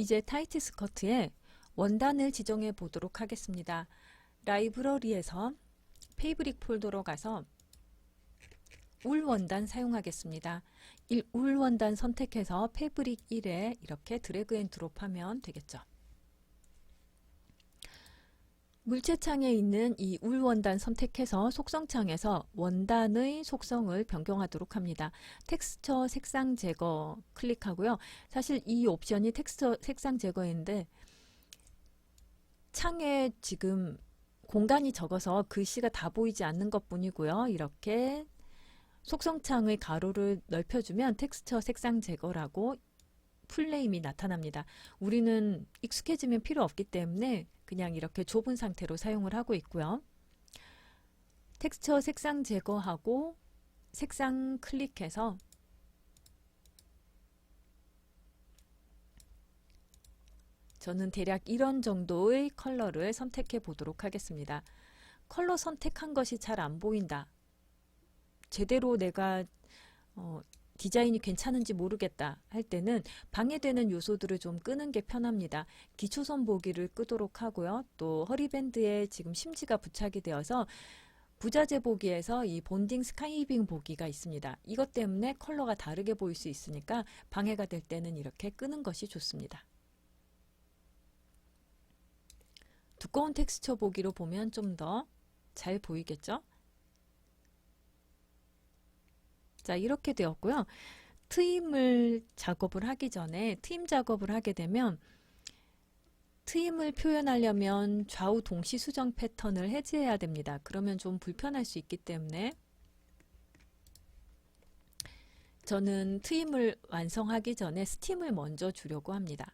이제 타이트 스커트에 원단을 지정해 보도록 하겠습니다. 라이브러리에서 페이브릭 폴더로 가서 울 원단 사용하겠습니다. 울 원단 선택해서 패브릭 1에 이렇게 드래그 앤 드롭하면 되겠죠. 물체창에 있는 이 울 원단 선택해서 속성창에서 원단의 속성을 변경하도록 합니다. 텍스처 색상 제거 클릭하고요. 사실 이 옵션이 텍스처 색상 제거인데 창에 지금 공간이 적어서 글씨가 다 보이지 않는 것 뿐이고요. 이렇게 속성창의 가로를 넓혀주면 텍스처 색상 제거라고 풀네임이 나타납니다. 우리는 익숙해지면 필요 없기 때문에 그냥 이렇게 좁은 상태로 사용을 하고 있고요. 텍스처 색상 제거하고 색상 클릭해서 저는 대략 이런 정도의 컬러를 선택해 보도록 하겠습니다. 컬러 선택한 것이 잘 안 보인다. 제대로 내가 디자인이 괜찮은지 모르겠다 할 때는 방해되는 요소들을 좀 끄는 게 편합니다. 기초선 보기를 끄도록 하고요. 또 허리밴드에 지금 심지가 부착이 되어서 부자재 보기에서 이 본딩 스카이빙 보기가 있습니다. 이것 때문에 컬러가 다르게 보일 수 있으니까 방해가 될 때는 이렇게 끄는 것이 좋습니다. 두꺼운 텍스처 보기로 보면 좀 더 잘 보이겠죠? 자, 이렇게 되었고요. 트임을 작업을 하기 전에 트임 작업을 하게 되면 트임을 표현하려면 좌우 동시 수정 패턴을 해제해야 됩니다. 그러면 좀 불편할 수 있기 때문에 저는 트임을 완성하기 전에 스팀을 먼저 주려고 합니다.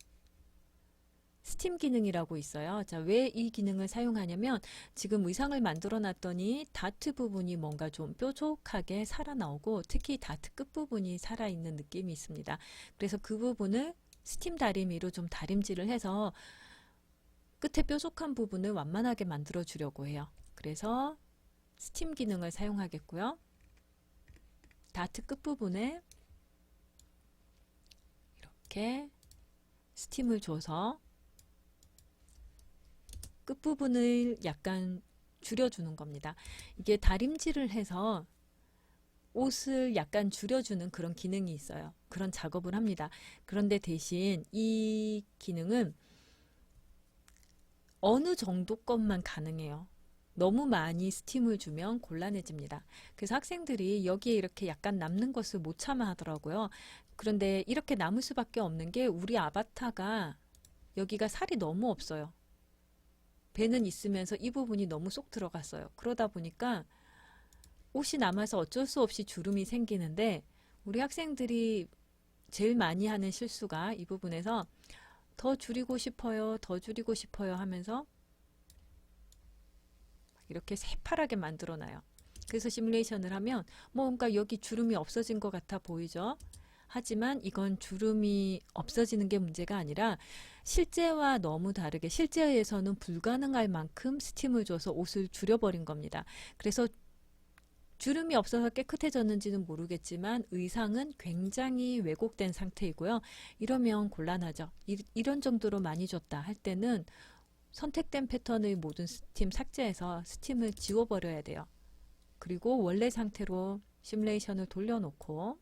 스팀 기능이라고 있어요. 자, 왜 이 기능을 사용하냐면 지금 의상을 만들어 놨더니 다트 부분이 뭔가 좀 뾰족하게 살아나오고 특히 다트 끝부분이 살아있는 느낌이 있습니다. 그래서 그 부분을 스팀 다리미로 좀 다림질을 해서 끝에 뾰족한 부분을 완만하게 만들어 주려고 해요. 그래서 스팀 기능을 사용하겠고요. 다트 끝부분에 이렇게 스팀을 줘서 끝부분을 약간 줄여주는 겁니다. 이게 다림질을 해서 옷을 약간 줄여주는 그런 기능이 있어요. 그런 작업을 합니다. 그런데 대신 이 기능은 어느 정도 것만 가능해요. 너무 많이 스팀을 주면 곤란해집니다. 그래서 학생들이 여기에 이렇게 약간 남는 것을 못 참아 하더라고요. 그런데 이렇게 남을 수밖에 없는 게 우리 아바타가 여기가 살이 너무 없어요. 배는 있으면서 이 부분이 너무 쏙 들어갔어요. 그러다 보니까 옷이 남아서 어쩔 수 없이 주름이 생기는데 우리 학생들이 제일 많이 하는 실수가 이 부분에서 더 줄이고 싶어요, 더 줄이고 싶어요 하면서 이렇게 새파랗게 만들어놔요. 그래서 시뮬레이션을 하면 뭔가 여기 주름이 없어진 것 같아 보이죠? 하지만 이건 주름이 없어지는 게 문제가 아니라 실제와 너무 다르게 실제에서는 불가능할 만큼 스팀을 줘서 옷을 줄여버린 겁니다. 그래서 주름이 없어서 깨끗해졌는지는 모르겠지만 의상은 굉장히 왜곡된 상태이고요. 이러면 곤란하죠. 이런 정도로 많이 줬다 할 때는 선택된 패턴의 모든 스팀 삭제해서 스팀을 지워버려야 돼요. 그리고 원래 상태로 시뮬레이션을 돌려놓고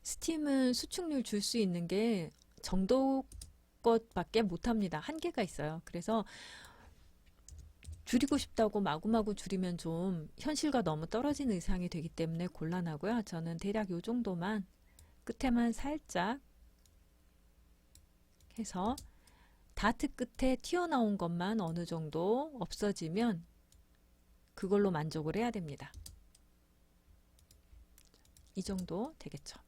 스팀은 수축률 줄 수 있는 게 정도 것밖에 못합니다. 한계가 있어요. 그래서 줄이고 싶다고 마구마구 줄이면 좀 현실과 너무 떨어진 의상이 되기 때문에 곤란하고요. 저는 대략 이 정도만 끝에만 살짝 해서 다트 끝에 튀어나온 것만 어느 정도 없어지면 그걸로 만족을 해야 됩니다. 이 정도 되겠죠.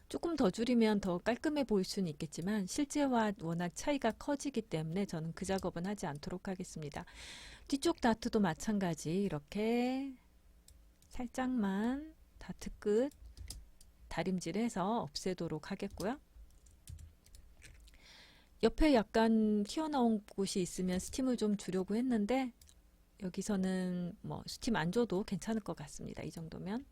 조금 더 줄이면 더 깔끔해 보일 수는 있겠지만 실제와 워낙 차이가 커지기 때문에 저는 그 작업은 하지 않도록 하겠습니다. 뒤쪽 다트도 마찬가지 이렇게 살짝만 다트 끝 다림질해서 없애도록 하겠고요. 옆에 약간 튀어나온 곳이 있으면 스팀을 좀 주려고 했는데 여기서는 뭐 스팀 안 줘도 괜찮을 것 같습니다. 이 정도면.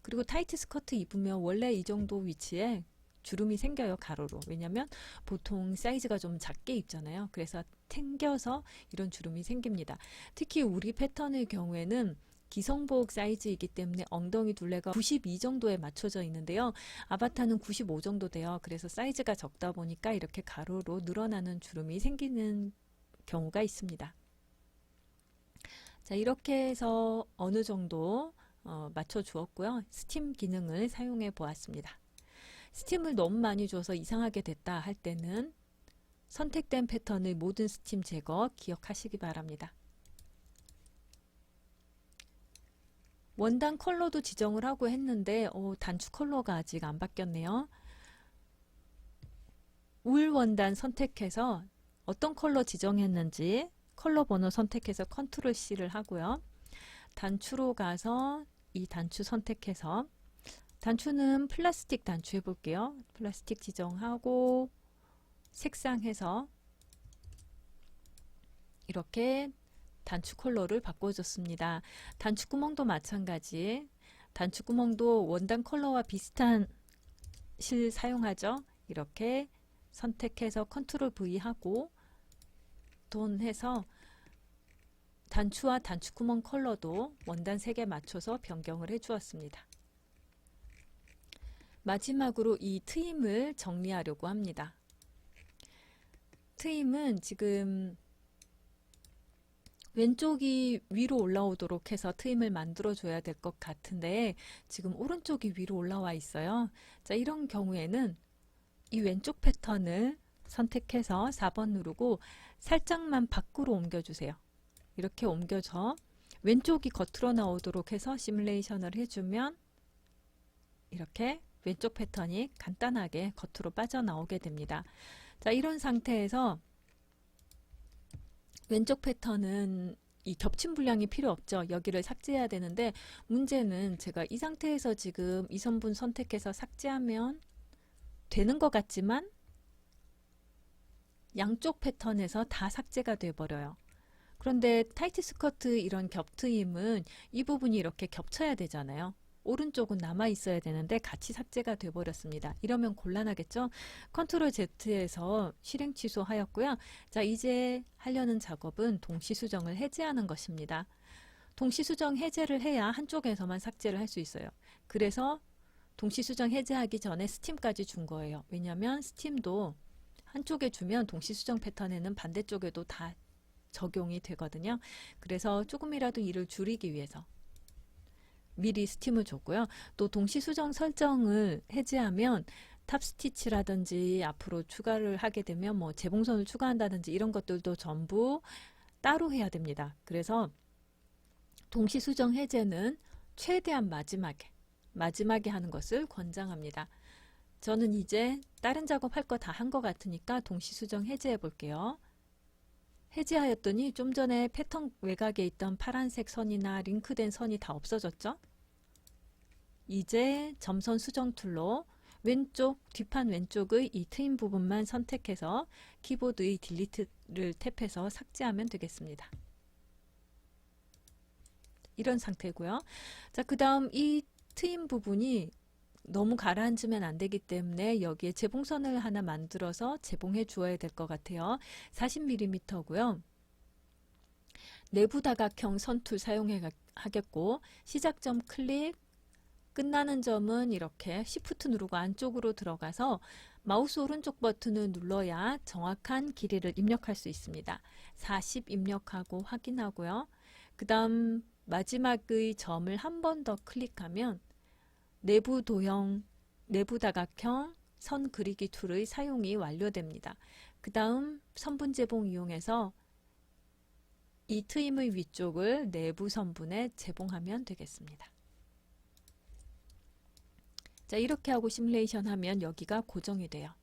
그리고 타이트 스커트 입으면 원래 이 정도 위치에 주름이 생겨요, 가로로. 왜냐면 보통 사이즈가 좀 작게 입잖아요. 그래서 당겨서 이런 주름이 생깁니다. 특히 우리 패턴의 경우에는 기성복 사이즈이기 때문에 엉덩이 둘레가 92 정도에 맞춰져 있는데요. 아바타는 95 정도 돼요. 그래서 사이즈가 적다 보니까 이렇게 가로로 늘어나는 주름이 생기는 경우가 있습니다. 자, 이렇게 해서 어느 정도 맞춰 주었고요. 스팀 기능을 사용해 보았습니다. 스팀을 너무 많이 줘서 이상하게 됐다 할 때는 선택된 패턴의 모든 스팀 제거 기억하시기 바랍니다. 원단 컬러도 지정을 하고 했는데 단추 컬러가 아직 안 바뀌었네요. 울 원단 선택해서 어떤 컬러 지정했는지 컬러 번호 선택해서 컨트롤 C를 하고요. 단추로 가서 이 단추 선택해서 단추는 플라스틱 단추 해볼게요. 플라스틱 지정하고 색상해서 이렇게 단추 컬러를 바꿔줬습니다. 단추 구멍도 마찬가지. 단추 구멍도 원단 컬러와 비슷한 실 사용하죠. 이렇게 선택해서 컨트롤 V 하고 돈 해서 단추와 단추 구멍 컬러도 원단 색에 맞춰서 변경을 해 주었습니다. 마지막으로 이 트임을 정리하려고 합니다. 트임은 지금 왼쪽이 위로 올라오도록 해서 트임을 만들어 줘야 될 것 같은데 지금 오른쪽이 위로 올라와 있어요. 자, 이런 경우에는 이 왼쪽 패턴을 선택해서 4번 누르고 살짝만 밖으로 옮겨주세요. 이렇게 옮겨서 왼쪽이 겉으로 나오도록 해서 시뮬레이션을 해주면 이렇게 왼쪽 패턴이 간단하게 겉으로 빠져나오게 됩니다. 자, 이런 상태에서 왼쪽 패턴은 이 겹친 분량이 필요 없죠. 여기를 삭제해야 되는데 문제는 제가 이 상태에서 지금 이 선분 선택해서 삭제하면 되는 것 같지만 양쪽 패턴에서 다 삭제가 돼 버려요. 그런데 타이트 스커트 이런 겹트임은 이 부분이 이렇게 겹쳐야 되잖아요. 오른쪽은 남아 있어야 되는데 같이 삭제가 돼 버렸습니다. 이러면 곤란하겠죠? 컨트롤 Z에서 실행 취소하였고요. 자, 이제 하려는 작업은 동시 수정을 해제하는 것입니다. 동시 수정 해제를 해야 한쪽에서만 삭제를 할 수 있어요. 그래서 동시 수정 해제하기 전에 스팀까지 준 거예요. 왜냐하면 스팀도 한쪽에 주면 동시 수정 패턴에는 반대쪽에도 다 적용이 되거든요. 그래서 조금이라도 일을 줄이기 위해서 미리 스팀을 줬고요. 또 동시 수정 설정을 해제하면 탑 스티치라든지 앞으로 추가를 하게 되면 뭐 재봉선을 추가한다든지 이런 것들도 전부 따로 해야 됩니다. 그래서 동시 수정 해제는 최대한 마지막에 하는 것을 권장합니다. 저는 이제 다른 작업할 거 다 한 것 같으니까 동시 수정 해제해 볼게요. 해제하였더니 좀 전에 패턴 외곽에 있던 파란색 선이나 링크된 선이 다 없어졌죠? 이제 점선 수정 툴로 왼쪽 뒷판 왼쪽의 이 트임 부분만 선택해서 키보드의 딜리트를 탭해서 삭제하면 되겠습니다. 이런 상태고요. 자, 그 다음 이 트임 부분이 너무 가라앉으면 안 되기 때문에 여기에 재봉선을 하나 만들어서 재봉해 주어야 될 것 같아요. 40mm고요. 내부 다각형 선툴 사용하겠고 시작점 클릭, 끝나는 점은 이렇게 Shift 누르고 안쪽으로 들어가서 마우스 오른쪽 버튼을 눌러야 정확한 길이를 입력할 수 있습니다. 40 입력하고 확인하고요. 그 다음 마지막의 점을 한 번 더 클릭하면 내부 도형, 내부 다각형 선 그리기 툴의 사용이 완료됩니다. 그 다음 선분 재봉 이용해서 이 트임의 위쪽을 내부 선분에 재봉하면 되겠습니다. 자, 이렇게 하고 시뮬레이션 하면 여기가 고정이 돼요.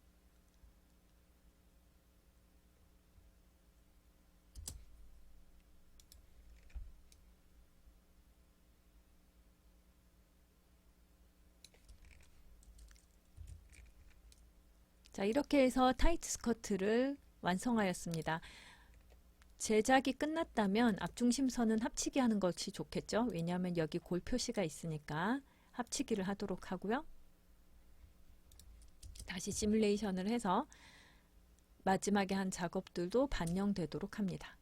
자, 이렇게 해서 타이트 스커트를 완성하였습니다. 제작이 끝났다면 앞중심선은 합치기 하는 것이 좋겠죠. 왜냐하면 여기 골 표시가 있으니까 합치기를 하도록 하고요. 다시 시뮬레이션을 해서 마지막에 한 작업들도 반영되도록 합니다.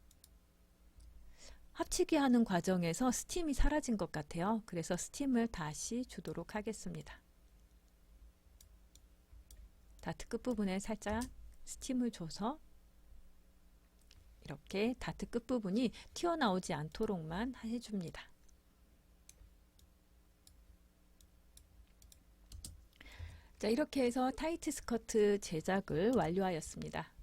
합치기 하는 과정에서 스팀이 사라진 것 같아요. 그래서 스팀을 다시 주도록 하겠습니다. 다트 끝부분에 살짝 스팀을 줘서 이렇게 다트 끝부분이 튀어나오지 않도록만 해줍니다. 자, 이렇게 해서 타이트 스커트 제작을 완료하였습니다.